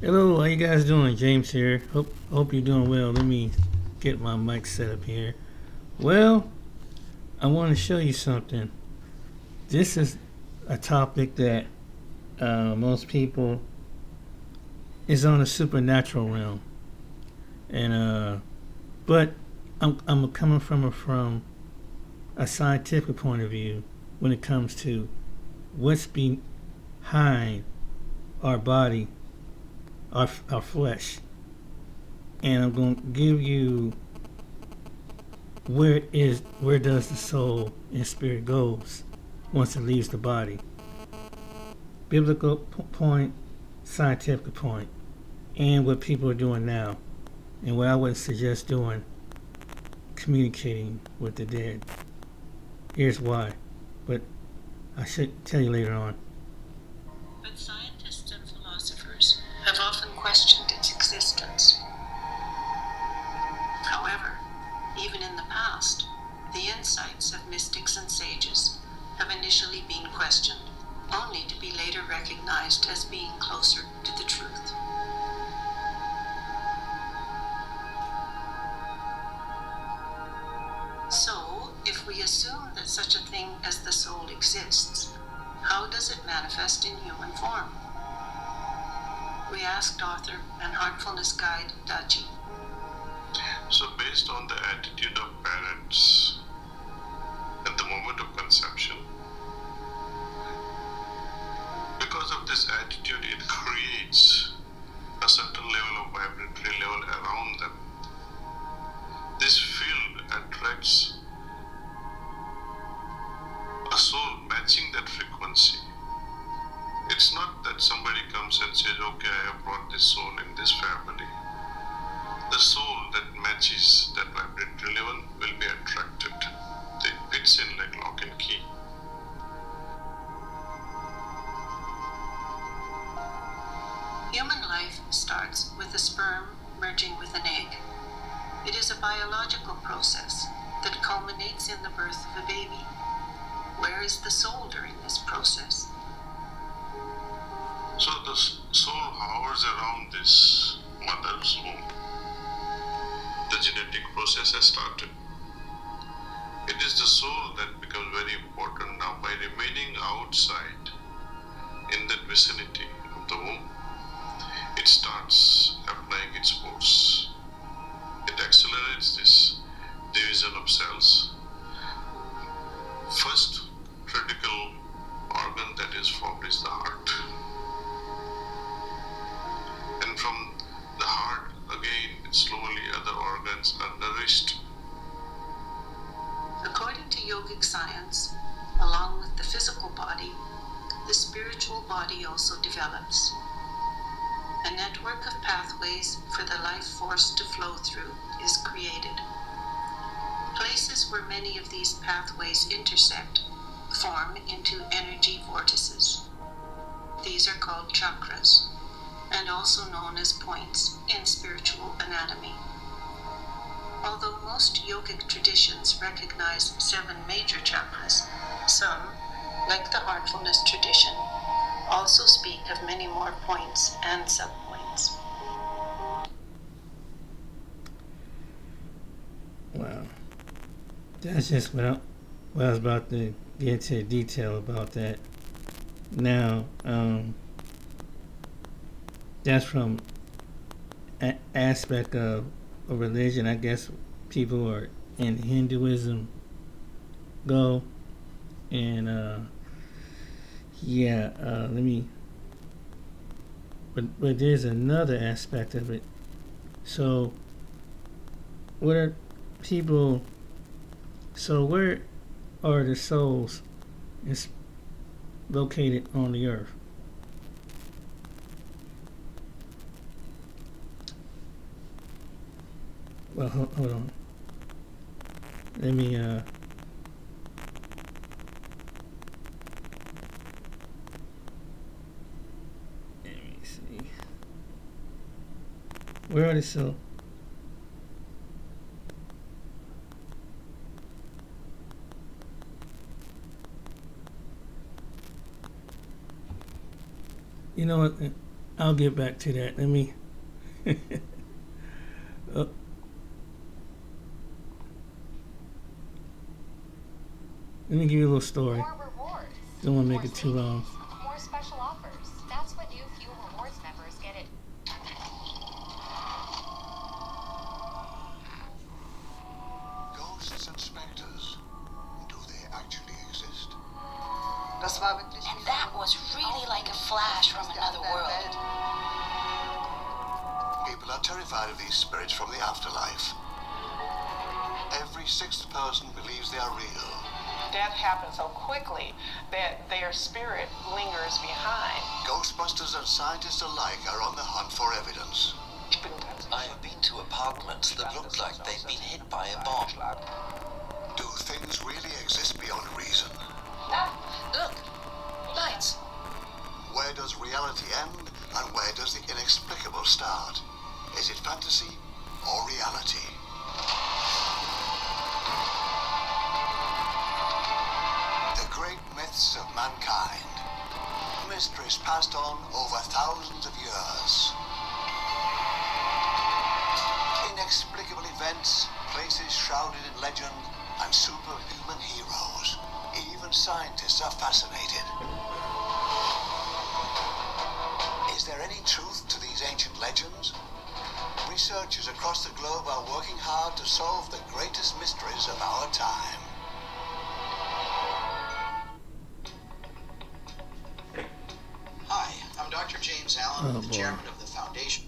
Hello, how you guys doing? James here. Hope you're doing well. Let me get my mic set up here. Well, I want to show you something. This is a topic that most people is on a supernatural realm, and but I'm coming from a scientific point of view when it comes to what's behind our body, our flesh, and I'm going to give you where does the soul and spirit goes once it leaves the body. Biblical point, scientific point, and what people are doing now, and what I would suggest doing, communicating with the dead. Here's why, but I should tell you later on. But scientists and philosophers have often questioned its existence. However, even in the past, the insights of mystics and sages have initially been questioned, only to be later recognized as being closer to the truth. So, if we assume that such a thing as the soul exists, how does it manifest in human form? We asked author and heartfulness guide Dachi. So, based on the attitude of parents at the moment of conception, because of this attitude, it creates a certain level of vibratory level around them. This field attracts a soul matching that frequency. It's not that somebody comes and says, okay, I have brought this soul in this family. The soul that matches that vibratory level will be attracted. It fits in like lock and key. Human life starts with a sperm merging with an egg. It is a biological process that culminates in the birth of a baby. Where is the soul during this process? So the soul hovers around this mother's womb. The genetic process has started. It is the soul that becomes very important now by remaining outside in that vicinity of the womb. It starts applying its force. It accelerates this division of cells. First critical organ that is formed is the heart. And from the heart, again, slowly other organs are nourished. According to yogic science, along with the physical body, the spiritual body also develops. A network of pathways for the life force to flow through is created. Places where many of these pathways intersect form into energy vortices. These are called chakras, and also known as points in spiritual anatomy. Although most yogic traditions recognize 7 major chakras, some, like the heartfulness tradition, also speak of many more points and subpoints. Wow, that's just what I was about to get into detail about that. Now, that's from aspect of a religion. I guess people who are in Hinduism go, and let me. But there's another aspect of it. So, what are people? So where are the souls is located on the earth? Well, hold on. Let me see. Where are the souls? You know what? I'll get back to that. Let me. uh, Let me give you a little story. More rewards. Don't want to make it too long. More special offers. That's what new Fuel Rewards members get it. Ghosts and specters, do they actually exist? And that was really like a flash from another world. People are terrified of these spirits from the afterlife. Every sixth person believes they are real. Death happens so quickly that their spirit lingers behind. Ghostbusters and scientists alike are on the hunt for evidence. I have been to apartments that looked like they'd been hit by a bomb. Do things really exist beyond reason? Look, lights. Where does reality end and where does the inexplicable start? Is it fantasy or reality? The great myths of mankind. Mysteries passed on over thousands of years. Inexplicable events, places shrouded in legend, and superhuman heroes. Even scientists are fascinated. Is there any truth to these ancient legends? Researchers across the globe are working hard to solve the greatest mysteries of our time. Hi, I'm Dr. James Allen, Oh, the boy. chairman of the foundation.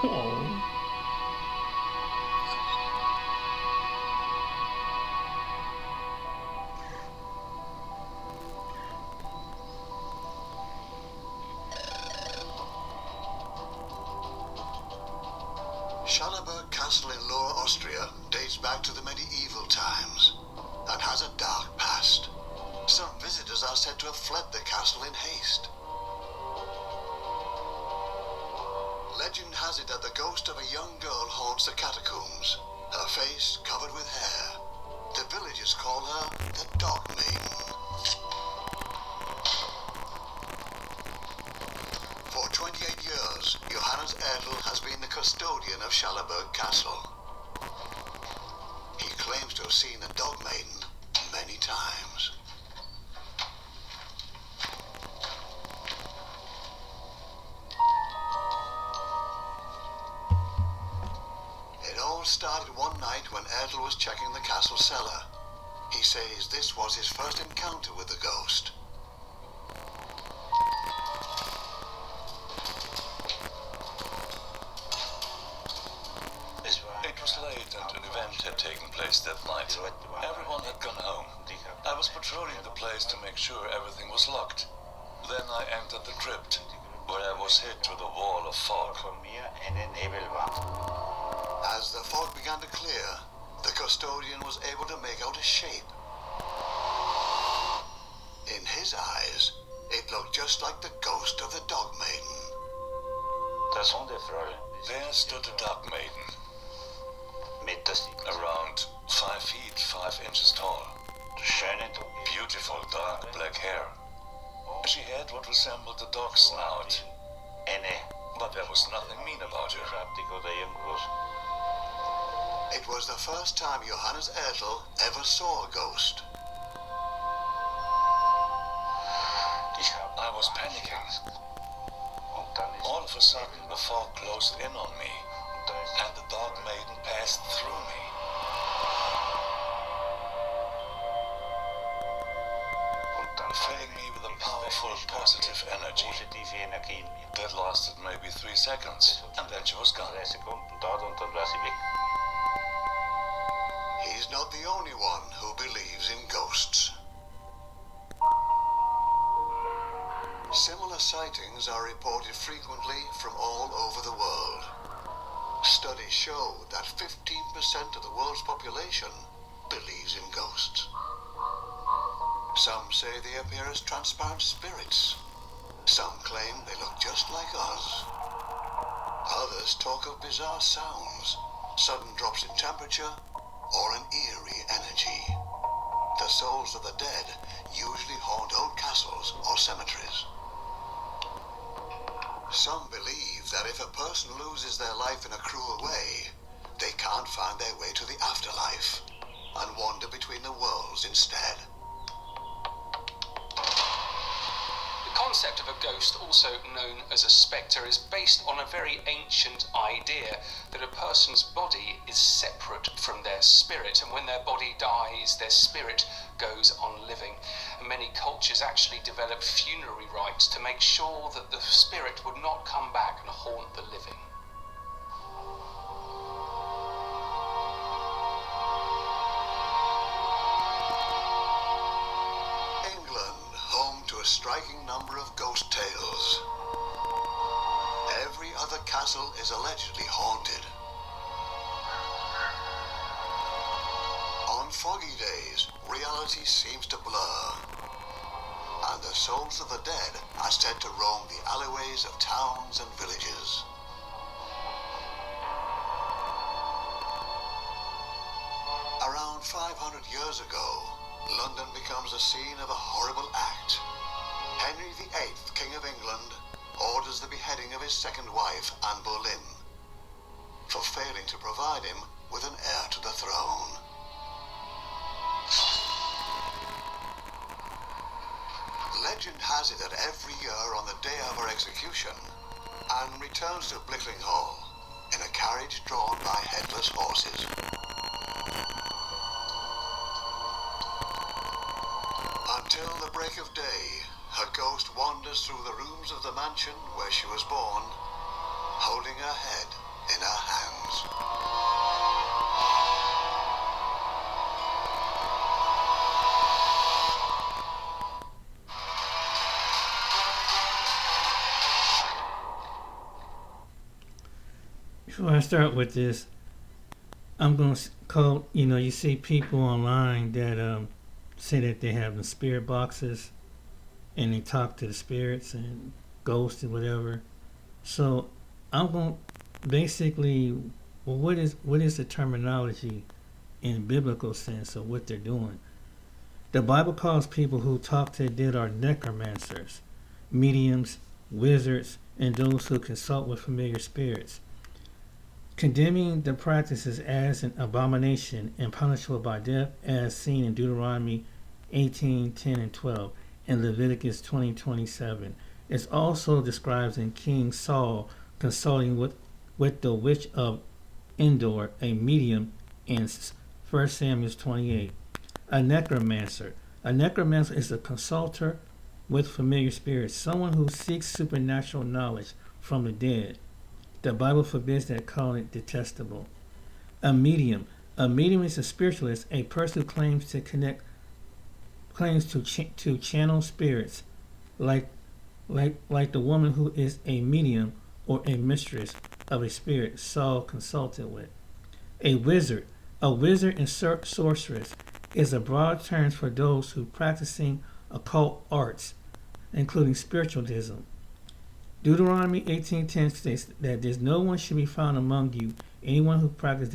Oh. Schallenberg Castle in Lower Austria dates back to the medieval times and has a dark past. Some visitors are said to have fled the castle in haste. Legend has it that the ghost of a young girl haunts the catacombs, her face covered with hair. The villagers call her the Dog Maiden. For 28 years, Johannes Erdl has been the custodian of Schallenberg Castle. He claims to have seen the Dog Maiden many times. It all started one night when Erdl was checking the castle cellar. He says this was his first encounter with the ghost. It was late and an event had taken place that night. Everyone had gone home. I was patrolling the place to make sure everything was locked. Then I entered the crypt, where I was hit with a wall of fog. As the fog began to clear, the custodian was able to make out a shape. In his eyes, it looked just like the ghost of the Dog Maiden. There stood the Dark Maiden, around 5 feet 5 inches tall. Beautiful dark black hair. She had what resembled a dog's snout, but there was nothing mean about her. It was the first time Johannes Erdl ever saw a ghost. I was panicking. All of a sudden, the fog closed in on me, and the Dark Maiden passed through me. Filling me with a powerful, positive energy. That lasted maybe 3 seconds, and then she was gone. He's not the only one who believes in ghosts. Similar sightings are reported frequently from all over the world. Studies show that 15% of the world's population believes in ghosts. Some say they appear as transparent spirits. Some claim they look just like us. Others talk of bizarre sounds, sudden drops in temperature, or an eerie energy. The souls of the dead usually haunt old castles or cemeteries. Some believe that if a person loses their life in a cruel way, they can't find their way to the afterlife and wander between the worlds instead. The concept of a ghost, also known as a spectre, is based on a very ancient idea that a person's body is separate from their spirit, and when their body dies, their spirit goes on living. And many cultures actually developed funerary rites to make sure that the spirit would not come back and haunt the living. England, home to a striking number of ghost tales. Every other castle is allegedly haunted. On foggy days, reality seems to blur, and the souls of the dead are said to roam the alleyways of towns and villages. Around 500 years ago, London becomes the scene of a horrible act. Henry VIII, King of England, orders the beheading of his second wife, Anne Boleyn, for failing to provide him with an heir to the throne. Legend has it that every year on the day of her execution, Anne returns to Blickling Hall in a carriage drawn by headless horses. Until the break of day, her ghost wanders through the rooms of the mansion where she was born, holding her head in her hands. Before I start with this, I'm going to call, you see people online that say that they have the spirit boxes and they talk to the spirits and ghosts and whatever. So I'm going to basically, well, what is the terminology in biblical sense of what they're doing? The Bible calls people who talk to the dead are necromancers, mediums, wizards, and those who consult with familiar spirits, condemning the practices as an abomination and punishable by death, as seen in Deuteronomy 18:10 and 12 and Leviticus 20:27. It's also described in King Saul consulting with the witch of Endor, a medium, in 1 Samuel 28. A necromancer. A necromancer is a consulter with familiar spirits, someone who seeks supernatural knowledge from the dead. The Bible forbids that, calling it detestable. A medium. A medium is a spiritualist, a person who claims to channel spirits, like the woman who is a medium or a mistress of a spirit Saul consulted with. A wizard. A wizard and sorceress is a broad term for those who practicing occult arts, including spiritualism. Deuteronomy 18:10 states that there's no one should be found among you, anyone who practices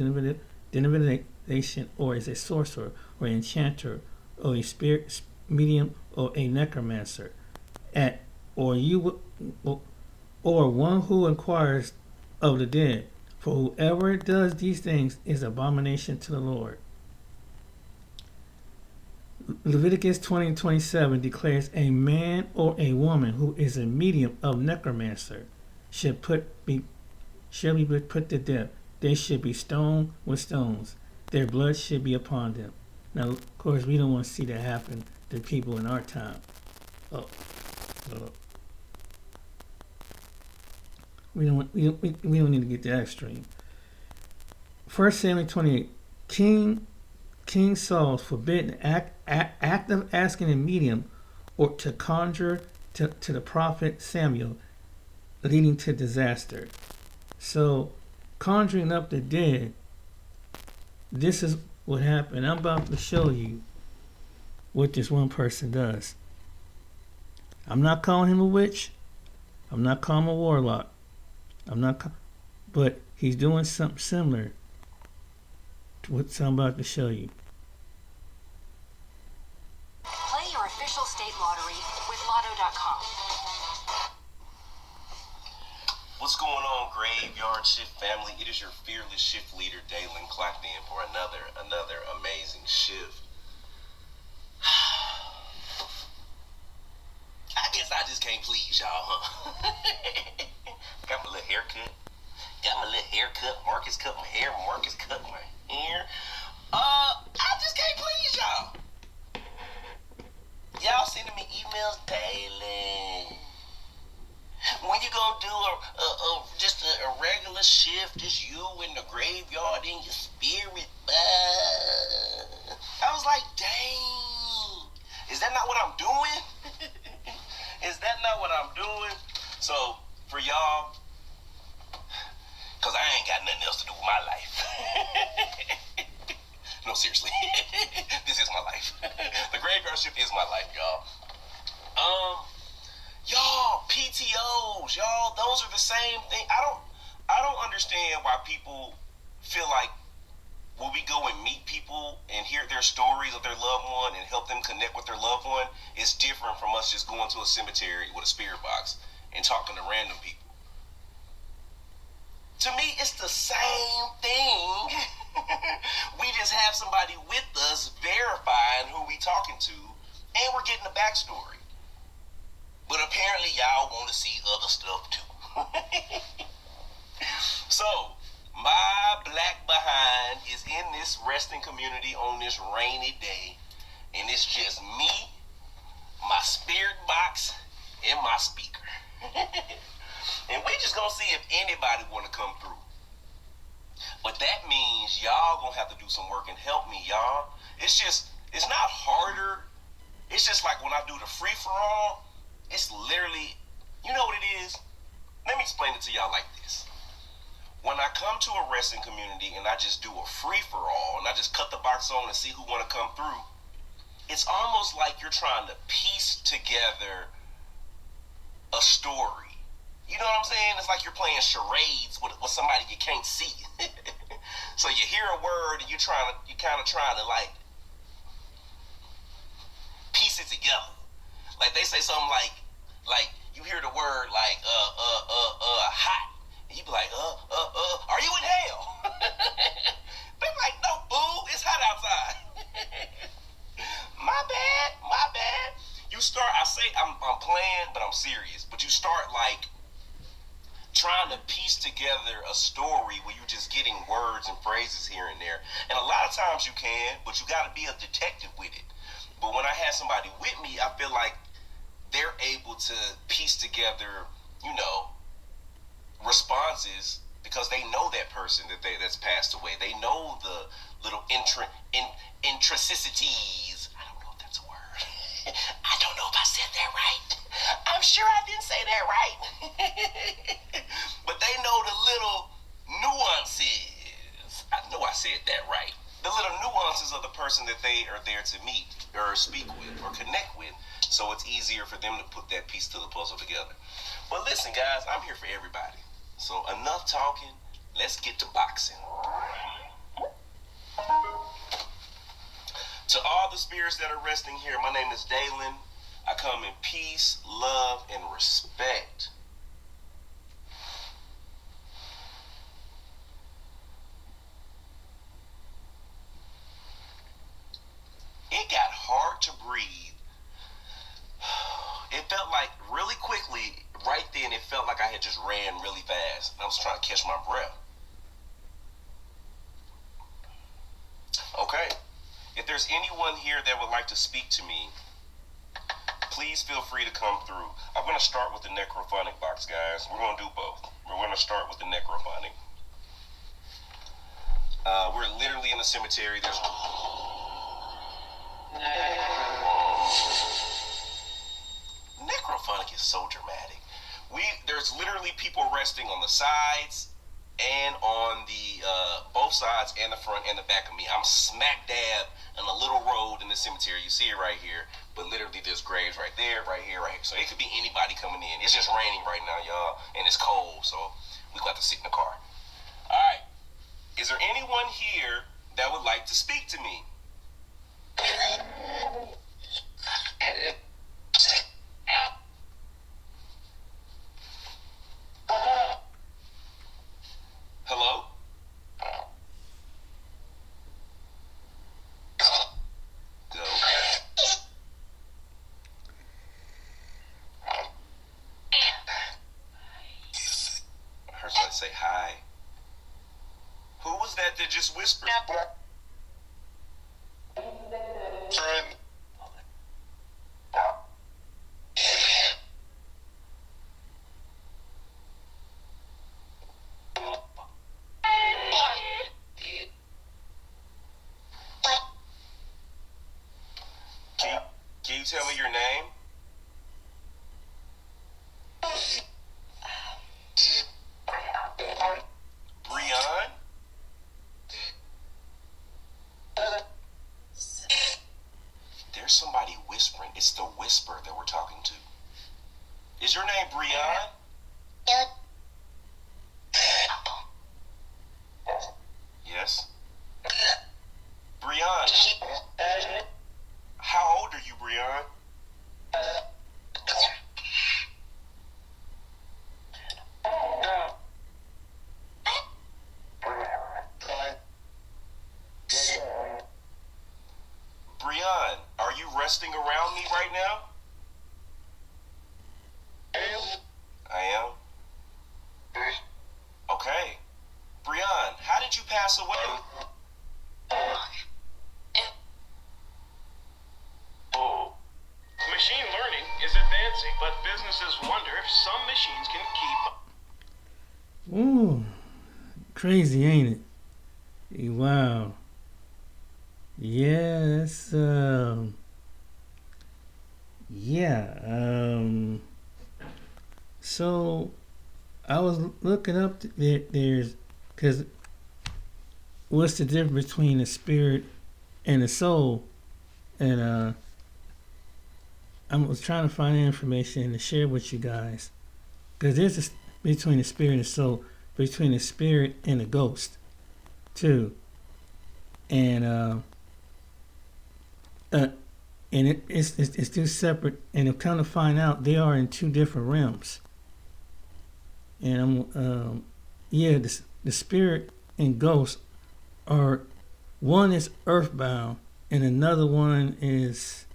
divination or is a sorcerer or enchanter or a spirit medium or a necromancer, or one who inquires of the dead. For whoever does these things is abomination to the Lord. Leviticus 20:27 declares a man or a woman who is a medium of necromancer should be put to death. They should be stoned with stones. Their blood should be upon them. Now, of course, we don't want to see that happen to people in our time. We don't need to get that extreme. 1 Samuel 28. King Saul's forbidden act of asking a medium or to conjure to the prophet Samuel, leading to disaster. So, conjuring up the dead, this is what happened. I'm about to show you what this one person does. I'm not calling him a witch. I'm not calling him a warlock. But he's doing something similar to what I'm about to show you. Play your official state lottery with Lotto.com. What's going on, Graveyard Shift family? It is your fearless shift leader, Dalen, clocked in for another amazing shift. I guess I just can't please y'all, huh? Got my little haircut. Marcus cut my hair. I just can't please y'all. Y'all sending me emails daily. When you gonna do just a regular shift, just you in the graveyard in your spirit, I was like, dang, is that not what I'm doing? Is that not what I'm doing? So, for y'all, because I ain't got nothing else to do with my life. No, seriously. This is my life. The graveyard shift is my life, y'all. Y'all, PTOs, y'all, those are the same thing. I don't understand why people feel like when we go and meet people and hear their stories of their loved one and help them connect with their loved one, it's different from us just going to a cemetery with a spirit box and talking to random people. To me, it's the same thing. We just have somebody with us verifying who we talking to, and we're getting a backstory. But apparently y'all want to see other stuff too. So, my black behind is in this resting community on this rainy day, and it's just me, my spirit box, and my speaker. And we just gonna see if anybody wanna come through. But that means y'all gonna have to do some work and help me, y'all. It's not harder. It's just like when I do the free-for-all, it's literally, you know what it is? Let me explain it to y'all like this. When I come to a wrestling community and I just do a free-for-all and I just cut the box on and see who want to come through, it's almost like you're trying to piece together a story. You know what I'm saying? It's like you're playing charades with somebody you can't see. So you hear a word and you're kind of trying to like piece it together. Like they say something like you hear the word like hot, and you be like are you in hell? They're like, no boo, it's hot outside. My bad. You start, I say I'm playing, but I'm serious. But you start like trying to piece together a story where you're just getting words and phrases here and there. And a lot of times you can, but you got to be a detective with it. But when I have somebody with me, I feel like they're able to piece together, responses because they know that person that's passed away. They know the little intricicities. I don't know if that's a word. I don't know if I said that right. I'm sure I didn't say that right. But they know the little nuances. I know I said that right. The little nuances of the person that they are there to meet or speak with or connect with. So it's easier for them to put that piece to the puzzle together. But listen, guys, I'm here for everybody. So enough talking. Let's get to boxing. To all the spirits that are resting here, my name is Dalen. I come in peace, love, and respect. It got hard to breathe. It felt like really quickly, right then, it felt like I had just ran really fast. I was trying to catch my breath. Okay. If there's anyone here that would like to speak to me, please feel free to come through. I'm going to start with the necrophonic box, guys. We're going to do both. We're going to start with the necrophonic. We're literally in the cemetery. There's... Necrophonic is so dramatic. There's literally people resting on the sides and on the both sides and the front and the back of me. I'm smack dab in a little road in the cemetery. You see it right here, but literally there's graves right there, right here, right here. So it could be anybody coming in. It's just raining right now, y'all, and it's cold, so we got to sit in the car. All right. Is there anyone here that would like to speak to me? say hi. Who was that just whispered? Can you tell me your name? Breon? There's somebody whispering. It's the whisper that we're talking to. Is your name Breon? Yes. Breon. How old are you, Breon? Breon, are you resting around me right now? I am. Okay. Breon, how did you pass away? Machine learning is advancing, but businesses wonder if some machines can keep. Ooh, crazy, ain't it? Wow. Yeah, that's so I was looking up there's because what's the difference between the spirit and the soul, and I was trying to find information to share with you guys, because there's a between the spirit and the soul, between the spirit and the ghost too, and it's two separate, and I'm kind of find out they are in two different realms. And the spirit and ghost are, one is earthbound and another one is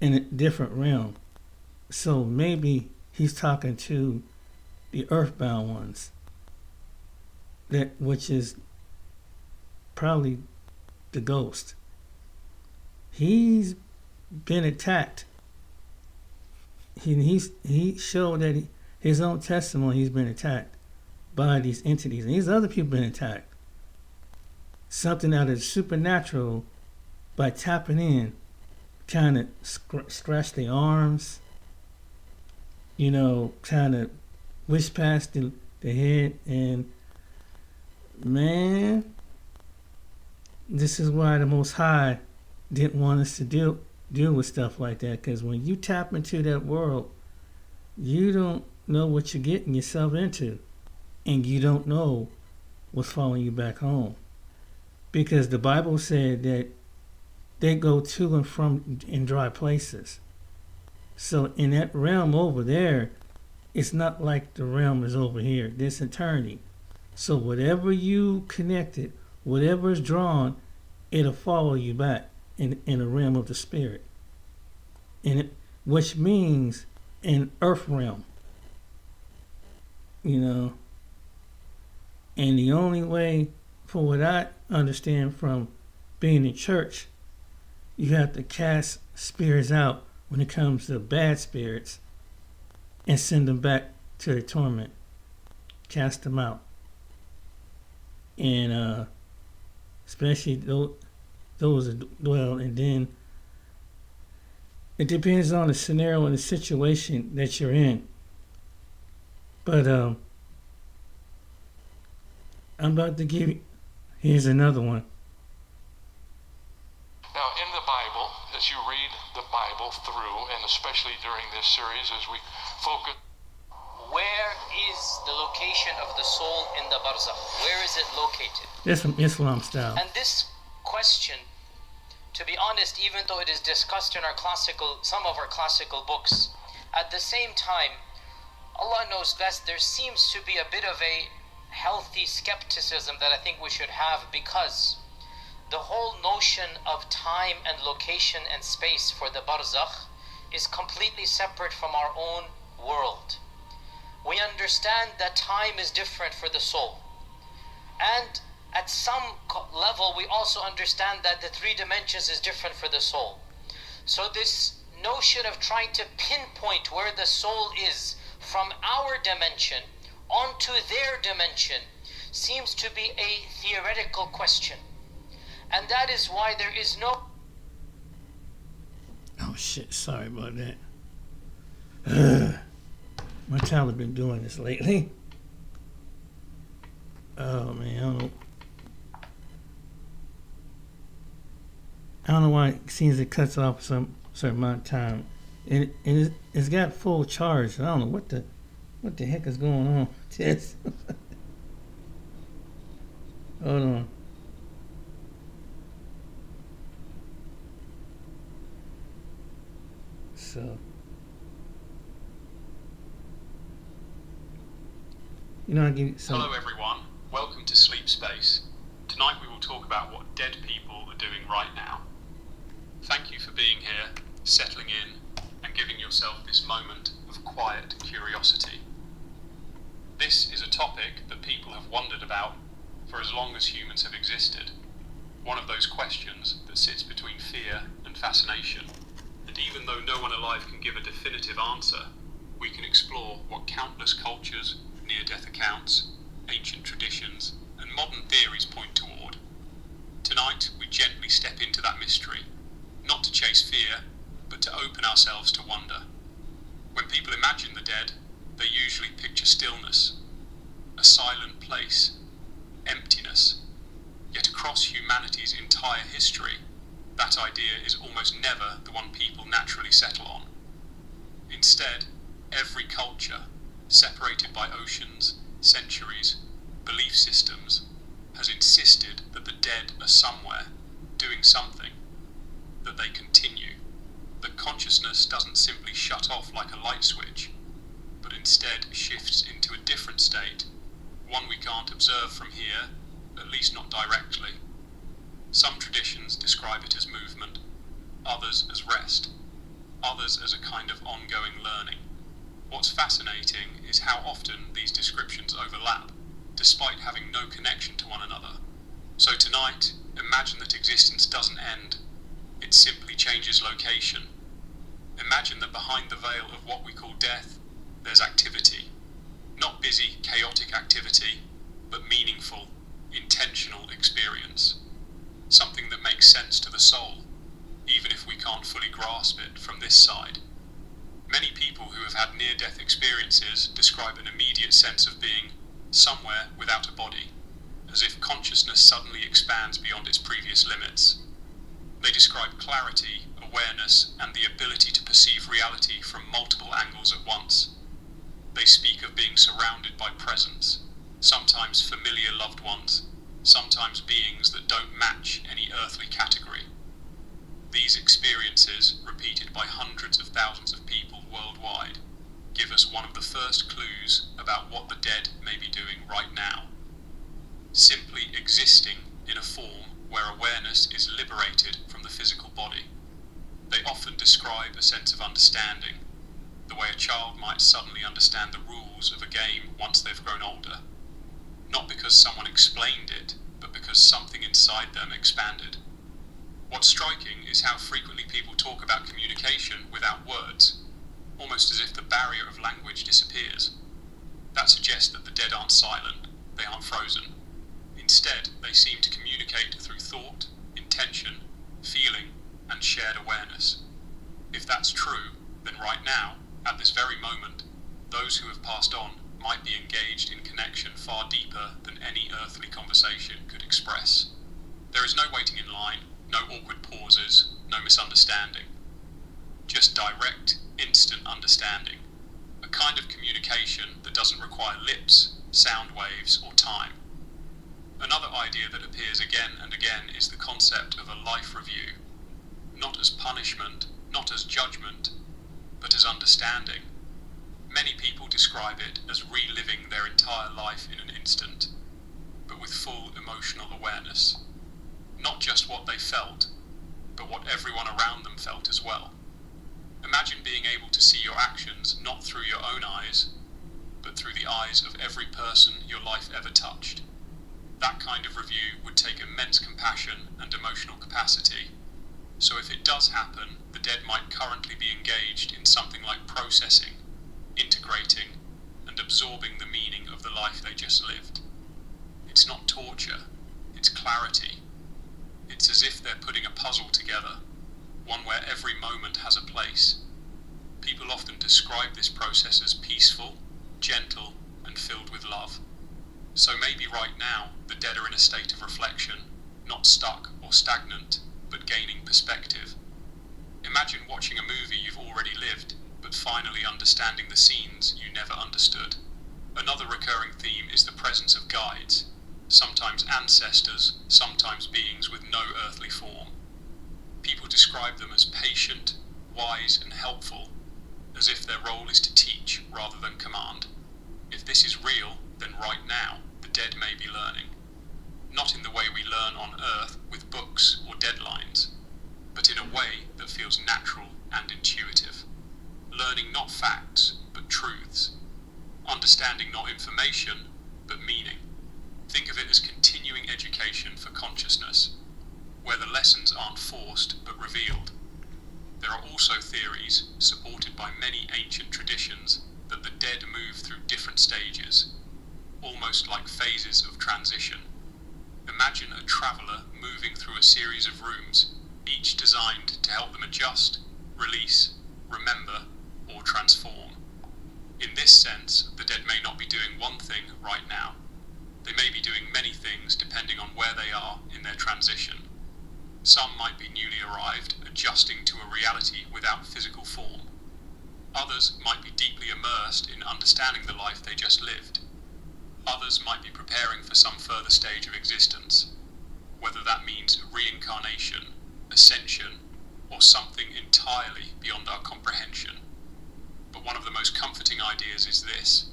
in a different realm. So maybe he's talking to the earthbound ones, which is probably the ghost. He's been attacked. He showed that his own testimony, he's been attacked by these entities, and these other people been attacked. Something out of the supernatural, by tapping in, kind of scratch their arms, kind of wish past the head, and man, this is why the Most High didn't want us to deal with stuff like that, because when you tap into that world, you don't know what you're getting yourself into, and you don't know what's following you back home, because the Bible said that they go to and from in dry places. So in that realm over there, it's not like the realm is over here. There's eternity. So whatever you connected, whatever is drawn, it'll follow you back in the realm of the spirit, which means in earth realm. And the only way, for what I understand from being in church, you have to cast spirits out when it comes to bad spirits and send them back to their torment. Cast them out. And especially those that dwell, and then it depends on the scenario and the situation that you're in. But I'm about to give you, here's another one. Now, in the Bible, as you read the Bible through, and especially during this series as we focus... Where is the location of the soul in the barzakh? Where is it located? That's from Islam style. And this question, to be honest, even though it is discussed in some of our classical books, at the same time, Allah knows best, there seems to be a bit of a healthy skepticism that I think we should have, because the whole notion of time and location and space for the barzakh is completely separate from our own world. we understand that time is different for the soul. And at some level, we also understand that the three dimensions is different for the soul. So this notion of trying to pinpoint where the soul is from our dimension onto their dimension seems to be a theoretical question. And that is why there is no... Oh shit, sorry about that. My child has been doing this lately. Oh man, I don't know why it seems it cuts off some certain amount of time. It's got full charge. I don't know what the heck is going on with this. Hold on. So, I give you some. Hello everyone, welcome to Sleep Space. Tonight we will talk about what dead people are doing right now. Thank you for being here, settling in, and giving yourself this moment of quiet curiosity. This is a topic that people have wondered about for as long as humans have existed. One of those questions that sits between fear and fascination. And even though no one alive can give a definitive answer, we can explore what countless cultures, near-death accounts, ancient traditions, and modern theories point toward. Tonight, we gently step into that mystery, not to chase fear, but to open ourselves to wonder. When people imagine the dead, they usually picture stillness, a silent place, emptiness. Yet across humanity's entire history, that idea is almost never the one people naturally settle on. Instead, every culture, separated by oceans, centuries, belief systems, has insisted that the dead are somewhere, doing something, that they continue, that consciousness doesn't simply shut off like a light switch, but instead shifts into a different state, one we can't observe from here, at least not directly. Some traditions describe it as movement, others as rest, others as a kind of ongoing learning. What's fascinating is how often these descriptions overlap, despite having no connection to one another. So tonight, imagine that existence doesn't end, it simply changes location. Imagine that behind the veil of what we call death, there's activity. Not busy, chaotic activity, but meaningful, intentional experience. Something that makes sense to the soul, even if we can't fully grasp it from this side. Many people who have had near-death experiences describe an immediate sense of being somewhere without a body, as if consciousness suddenly expands beyond its previous limits. They describe clarity, awareness, and the ability to perceive reality from multiple angles at once. They speak of being surrounded by presence, sometimes familiar loved ones, sometimes beings that don't match any earthly category. These experiences, repeated by hundreds of thousands of people worldwide, give us one of the first clues about what the dead may be doing right now. Simply existing in a form where awareness is liberated from the physical body. They often describe a sense of understanding, the way a child might suddenly understand the rules of a game once they've grown older. Not because someone explained it, but because something inside them expanded. What's striking is how frequently people talk about communication without words, almost as if the barrier of language disappears. That suggests that the dead aren't silent, they aren't frozen. Instead, they seem to communicate through thought, intention, feeling, and shared awareness. If that's true, then right now, at this very moment, those who have passed on might be engaged in connection far deeper than any earthly conversation could express. There is no waiting in line, no awkward pauses, no misunderstanding. Just direct, instant understanding. A kind of communication that doesn't require lips, sound waves, or time. Another idea that appears again and again is the concept of a life review. Not as punishment, not as judgment, but as understanding. Many people describe it as reliving their entire life in an instant, but with full emotional awareness. Not just what they felt, but what everyone around them felt as well. Imagine being able to see your actions not through your own eyes, but through the eyes of every person your life ever touched. That kind of review would take immense compassion and emotional capacity. So if it does happen, the dead might currently be engaged in something like processing, integrating, and absorbing the meaning of the life they just lived. It's not torture, it's clarity. It's as if they're putting a puzzle together, one where every moment has a place. People often describe this process as peaceful, gentle, and filled with love. So maybe right now, the dead are in a state of reflection, not stuck or stagnant, but gaining perspective. Imagine watching a movie you've already lived, but finally understanding the scenes you never understood. Another recurring theme is the presence of guides, sometimes ancestors, sometimes beings with no earthly form. People describe them as patient, wise, and helpful, as if their role is to teach rather than command. If this is real, then right now, the dead may be learning. Not in the way we learn on Earth with books or deadlines, but in a way that feels natural and intuitive. Learning not facts, but truths. Understanding not information, but meaning. Think of it as continuing education for consciousness, where the lessons aren't forced but revealed. There are also theories, supported by many ancient traditions, that the dead move through different stages, almost like phases of transition. Imagine a traveller moving through a series of rooms, each designed to help them adjust, release, remember, or transform. In this sense, the dead may not be doing one thing right now. They may be doing many things depending on where they are in their transition. Some might be newly arrived, adjusting to a reality without physical form. Others might be deeply immersed in understanding the life they just lived. Others might be preparing for some further stage of existence, whether that means reincarnation, ascension, or something entirely beyond our comprehension. But one of the most comforting ideas is this: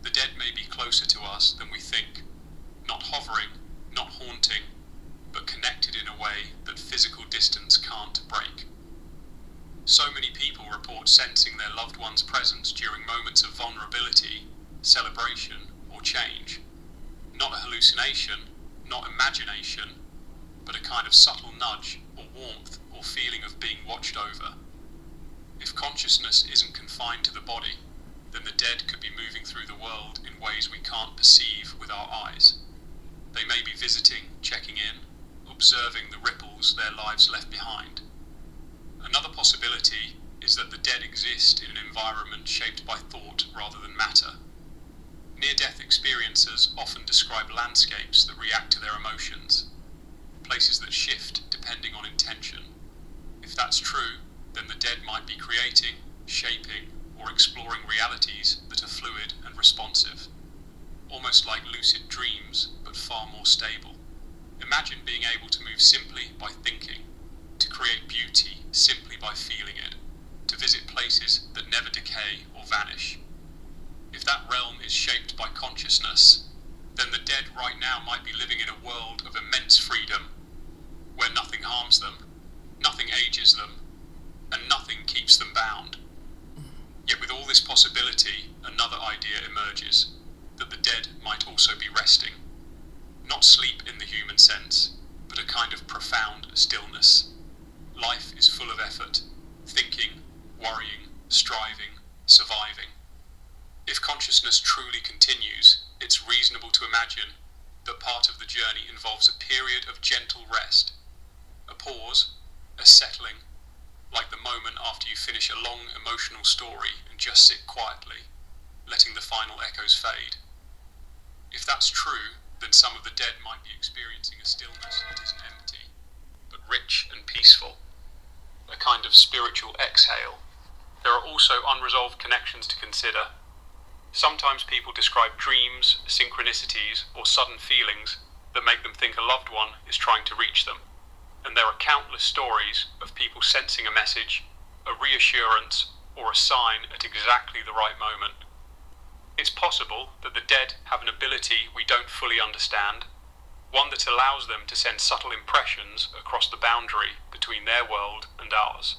the dead may be closer to us than we think, not hovering, not haunting, but connected in a way that physical distance can't break. So many people report sensing their loved one's presence during moments of vulnerability, celebration, or change. Not a hallucination, not imagination, but a kind of subtle nudge or warmth or feeling of being watched over. If consciousness isn't confined to the body, then the dead could be moving through the world in ways we can't perceive with our eyes. They may be visiting, checking in, observing the ripples their lives left behind. Another possibility is that the dead exist in an environment shaped by thought rather than matter. Near-death experiencers often describe landscapes that react to their emotions, places that shift depending on intention. If that's true, then the dead might be creating, shaping, or exploring realities that are fluid and responsive, almost like lucid dreams, but far more stable. Imagine being able to move simply by thinking, to create beauty simply by feeling it, to visit places that never decay or vanish. If that realm is shaped by consciousness, then the dead right now might be living in a world of immense freedom, where nothing harms them, nothing ages them, and nothing keeps them bound. Yet with all this possibility, another idea emerges, that the dead might also be resting. Not sleep in the human sense, but a kind of profound stillness. Life is full of effort, thinking, worrying, striving, surviving. If consciousness truly continues, it's reasonable to imagine that part of the journey involves a period of gentle rest, a pause, a settling, like the moment after you finish a long emotional story and just sit quietly, letting the final echoes fade. If that's true, then some of the dead might be experiencing a stillness that isn't empty, but rich and peaceful, a kind of spiritual exhale. There are also unresolved connections to consider. Sometimes people describe dreams, synchronicities, or sudden feelings that make them think a loved one is trying to reach them. And there are countless stories of people sensing a message, a reassurance, or a sign at exactly the right moment. It's possible that the dead have an ability we don't fully understand, one that allows them to send subtle impressions across the boundary between their world and ours.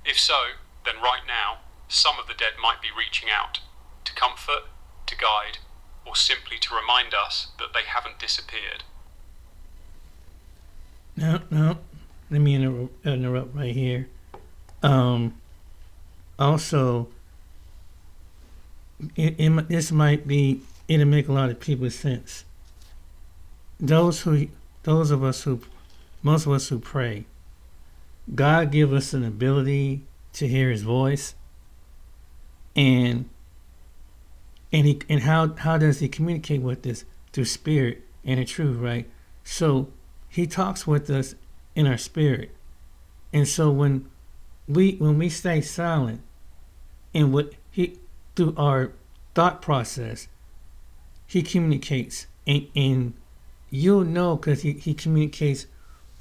If so, then right now, some of the dead might be reaching out, to comfort, to guide, or simply to remind us that they haven't disappeared? No. Let me interrupt right here. Also, this might be, it'll make a lot of people's sense. Most of us who pray, God give us an ability to hear His voice, and how does He communicate with us? Through spirit and the truth, right? So He talks with us in our spirit, and so when we stay silent, and through our thought process, He communicates, and you'll know because he communicates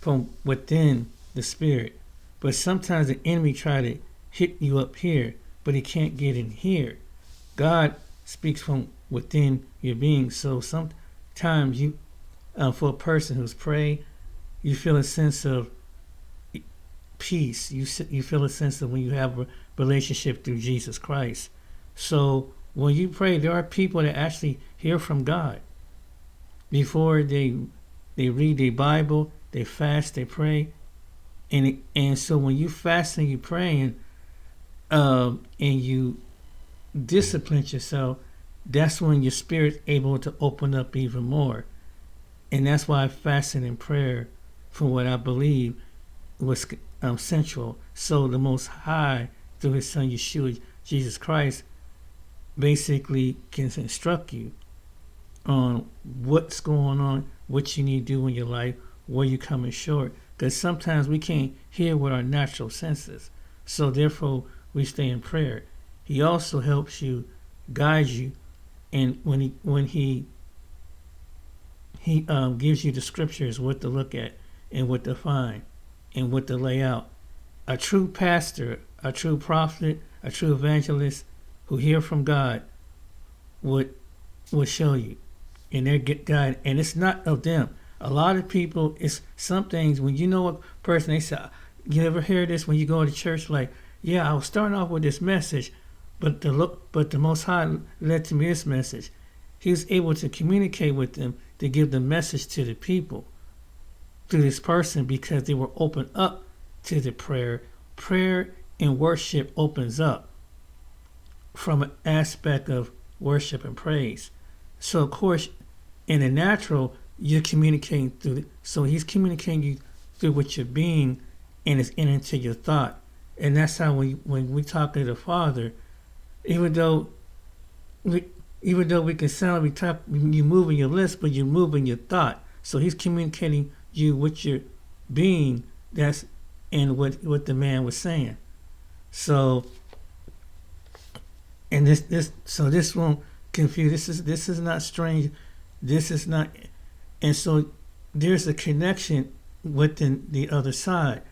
from within the spirit. But sometimes the enemy try to hit you up here, but he can't get in here. God speaks from within your being. So sometimes you, for a person who's prayed, you feel a sense of peace. You feel a sense of when you have a relationship through Jesus Christ. So when you pray, there are people that actually hear from God before they read their Bible, they fast, they pray, and so when you fast and you praying, and you discipline yourself, that's when your spirit's able to open up even more. And that's why fasting and prayer, from what I believe, was central. So the Most High, through His Son Yeshua, Jesus Christ, basically can instruct you on what's going on, what you need to do in your life, where you're coming short. Because sometimes we can't hear with our natural senses. So therefore, we stay in prayer. He also helps you, guides you, and when he gives you the scriptures, what to look at and what to find and what to lay out. A true pastor, a true prophet, a true evangelist who hear from God would show you, and they get guided. And it's not of them. A lot of people, it's some things when you know a person, they say, you ever hear this when you go to church? Like, yeah, I was starting off with this message, but the Most High led to me this message. He was able to communicate with them to give the message to the people through this person because they were open up to the prayer. Prayer and worship opens up from an aspect of worship and praise. So of course, in the natural, you're communicating through. So He's communicating you through what you're being, and it's into your thought. And that's how when we talk to the Father, even though we can sound, you moving your lips, but you're moving your thought. So He's communicating you with your being. That's and what the man was saying. So, and this won't confuse. This is not strange. This is not, and so there's a connection within the other side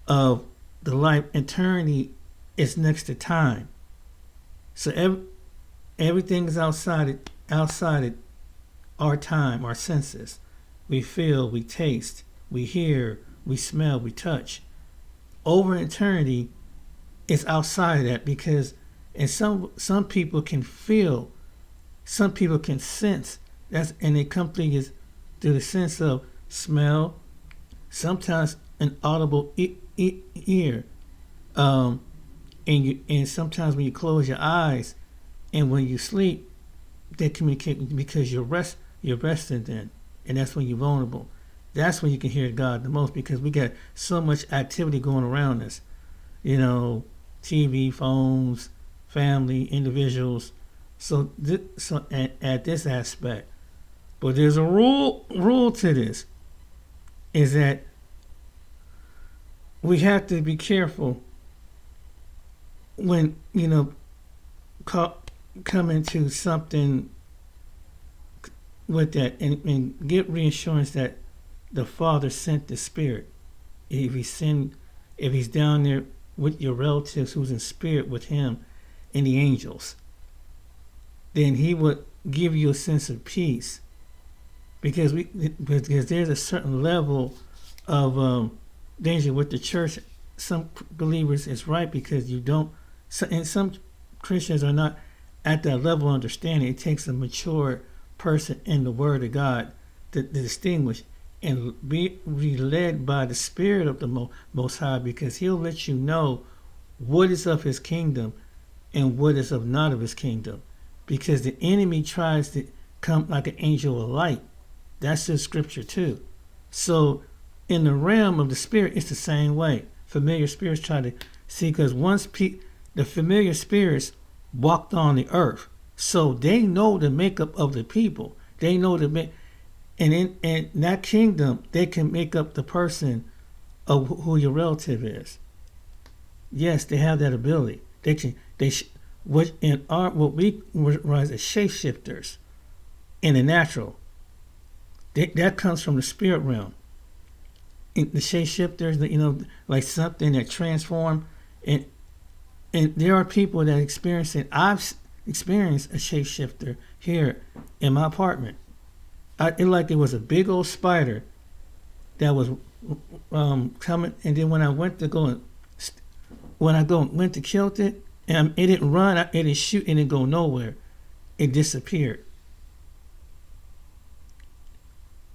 of the life. Eternity is next to time. So everything is outside our time, our senses. We feel, we taste, we hear, we smell, we touch. Over eternity, it's outside of that because, and some people can feel, some people can sense. And it completely is through the sense of smell, sometimes an audible ear, and sometimes when you close your eyes and when you sleep, they communicate because you're resting then, and that's when you're vulnerable. That's when you can hear God the most because we got so much activity going around us, TV, phones, family, individuals. So at this aspect, but there's a rule to this, is that we have to be careful when come into something with that and get reassurance that the Father sent the Spirit. If He's down there with your relatives who's in spirit with Him and the angels, then He would give you a sense of peace. Because there's a certain level of danger with the church. Some believers is right because you don't, and some Christians are not at that level of understanding, it takes a mature person in the Word of God to distinguish and be led by the Spirit of the Most High, because He'll let you know what is of His kingdom and what is of not of His kingdom. Because the enemy tries to come like an angel of light. That's in Scripture too. So in the realm of the Spirit, it's the same way. Familiar spirits try to see, because once the familiar spirits walked on the earth, so they know the makeup of the people. They know and in that kingdom, they can make up the person of who your relative is. Yes, they have that ability. What we rise as shapeshifters in the natural. That comes from the spirit realm. In the shapeshifters, like something that transform, and there are people that experience it. I've experienced a shapeshifter here in my apartment. It was a big old spider that was coming, and then when I went to kill it, and it didn't run, it didn't shoot, it didn't go nowhere. It disappeared.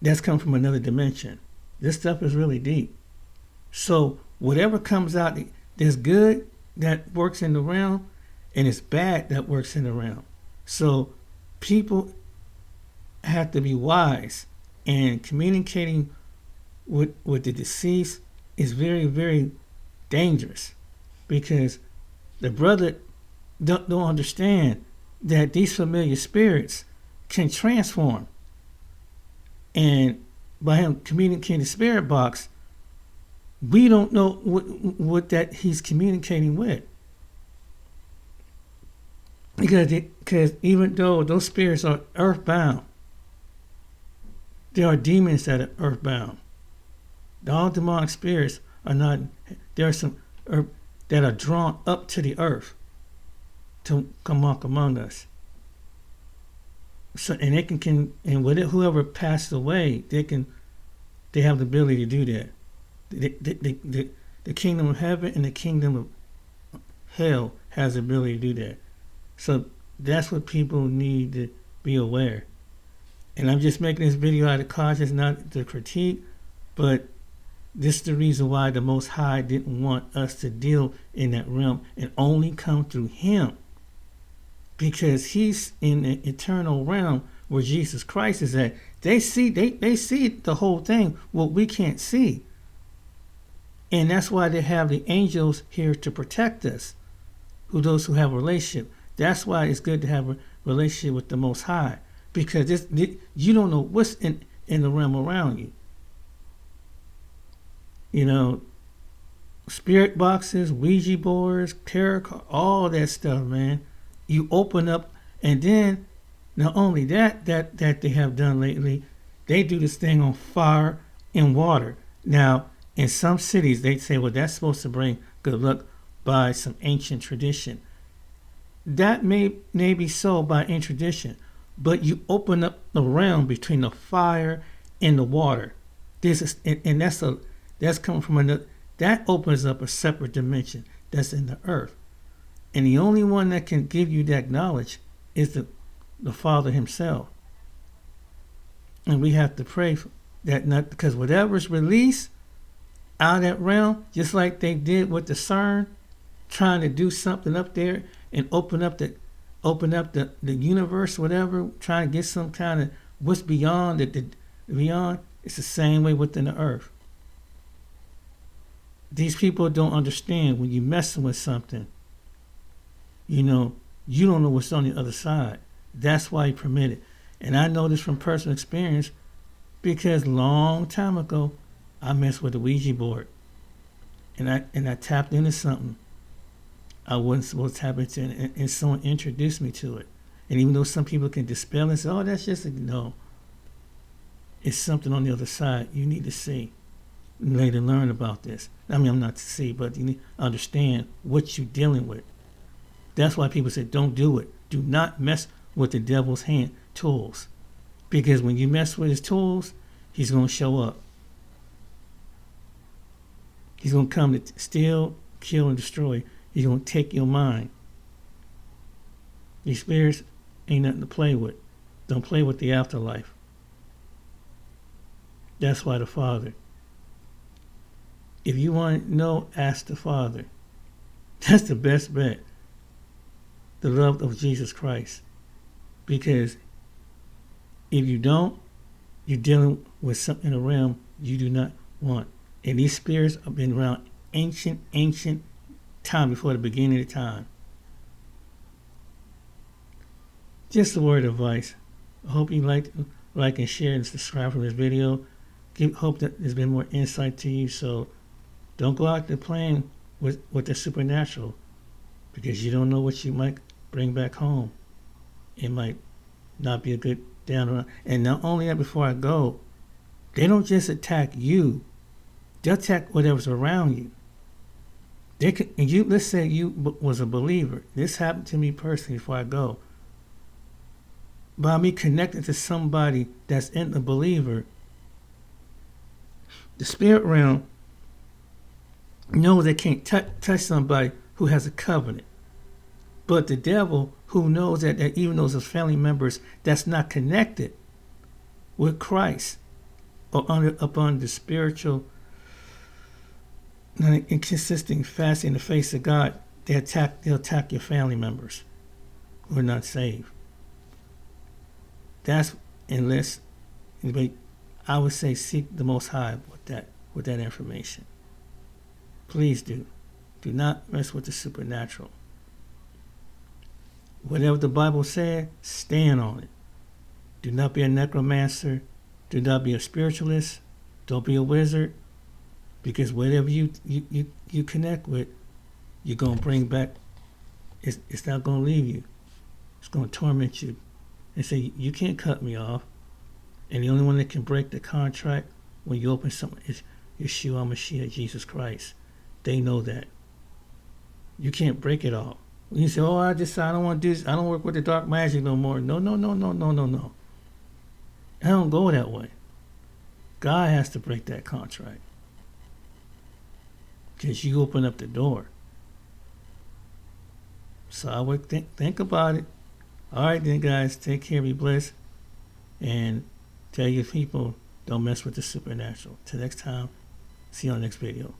That's come from another dimension. This stuff is really deep. So whatever comes out, there's good that works in the realm, and it's bad that works in the realm. So people have to be wise, and communicating with the deceased is very, very dangerous, because the brother don't understand that these familiar spirits can transform. And by him communicating the spirit box, we don't know what that he's communicating with. Because even though those spirits are earthbound, there are demons that are earthbound. All demonic spirits are not. There are some that are drawn up to the earth to come walk among us. So, and they can and with it, whoever passed away, they have the ability to do that. The kingdom of heaven and the kingdom of hell has the ability to do that. So that's what people need to be aware. And I'm just making this video out of caution, not to critique, but this is the reason why the Most High didn't want us to deal in that realm and only come through Him. Because He's in the eternal realm where Jesus Christ is at. They see the whole thing, what we can't see. And that's why they have the angels here to protect us, those who have a relationship. That's why it's good to have a relationship with the Most High, because you don't know what's in the realm around you. Spirit boxes, Ouija boards, tarot cards, all that stuff, man. You open up, and then not only that they have done lately, they do this thing on fire and water. Now, in some cities, they say, well, that's supposed to bring good luck by some ancient tradition. That may be so by ancient tradition, but you open up the realm between the fire and the water. That's coming from another. That opens up a separate dimension that's in the earth. And the only one that can give you that knowledge is the Father Himself. And we have to pray for that, not because whatever's released out of that realm, just like they did with the CERN, trying to do something up there and open up the universe, whatever, trying to get some kind of what's beyond beyond. It's the same way within the earth. These people don't understand when you're messing with something. You don't know what's on the other side. That's why you permit it. And I know this from personal experience, because long time ago, I messed with a Ouija board. And I tapped into something I wasn't supposed to tap into, and someone introduced me to it. And even though some people can dispel and say, oh, that's just no. It's something on the other side you need to see. You need to learn about this. I'm not to see, but you need to understand what you're dealing with. That's why people say, don't do it. Do not mess with the devil's hand tools. Because when you mess with his tools, he's going to show up. He's going to come to steal, kill, and destroy. He's going to take your mind. These spirits ain't nothing to play with. Don't play with the afterlife. That's why the Father. If you want to know, ask the Father. That's the best bet. The love of Jesus Christ. Because if you don't, you're dealing with something in a realm you do not want. And these spirits have been around ancient time, before the beginning of time. Just a word of advice. I hope you like and share and subscribe for this video. Hope that there's been more insight to you. So don't go out there playing with the supernatural, because you don't know what you might bring back home. It might not be a good down around. And not only that, before I go, they don't just attack you. They'll attack whatever's around you. They could, and you, let's say you was a believer. This happened to me personally before I go. By me connecting to somebody that's in the believer, the spirit realm knows they can't touch somebody who has a covenant. But the devil, who knows that even those as family members that's not connected with Christ or upon the spiritual inconsistent fast in the face of God, they'll attack your family members who are not saved. That's unless, I would say, seek the Most High with that information. Please do not mess with the supernatural. Whatever the Bible said, stand on it. Do not be a necromancer. Do not be a spiritualist. Don't be a wizard. Because whatever you connect with, you're going to bring back. It's not going to leave you. It's going to torment you. And say, you can't cut me off. And the only one that can break the contract when you open something is Yeshua HaMashiach, Jesus Christ. They know that. You can't break it all. When you say, oh, I don't want to do this. I don't work with the dark magic no more. No. I don't go that way. God has to break that contract. Because you open up the door. So I would think about it. All right then, guys. Take care. Be blessed. And tell your people, don't mess with the supernatural. Till next time. See you on the next video.